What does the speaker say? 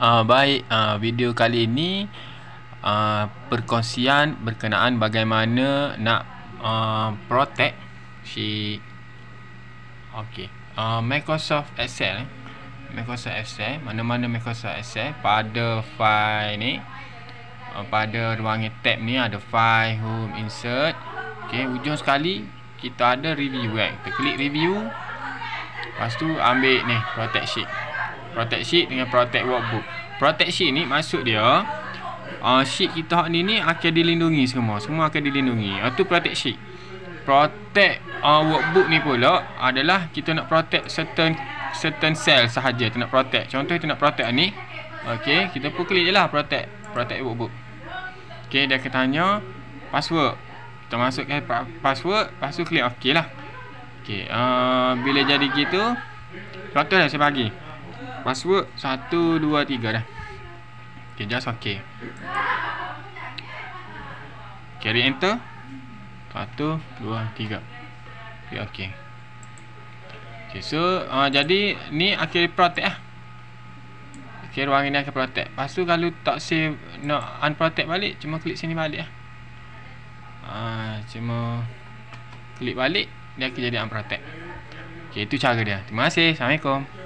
Baik, video kali ini perkongsian berkenaan bagaimana nak protect si Microsoft Excel. Mana-mana Microsoft Excel pada file ni, pada ruangan tab ni ada file, home, insert. Ujung sekali kita ada review kan. Kita klik review. Lepas tu ambil ni protect sheet dengan protect workbook. Protect sheet ni maksud dia sheet kita ni akan dilindungi semua akan dilindungi. Itu protect sheet. Protect workbook ni pula adalah kita nak protect certain cell sahaja kita nak protect. Contoh kita nak protect ni. Kita pun klik je lah protect workbook. Dia akan tanya password. Kita masukkan password, lepas tu klik OK lah. Bila jadi gitu, contoh dah saya bagi password 1 2 3 dah. Just OK. Carry enter 1 2 3. OK. So jadi ni akhir protect lah. Ruangan ni akan protect. Lepas tu kalau tak save, nak unprotect balik, cuma klik sini balik lah. Cuma klik balik, dia akan jadi unprotect. Itu cara dia. Terima kasih. Assalamualaikum.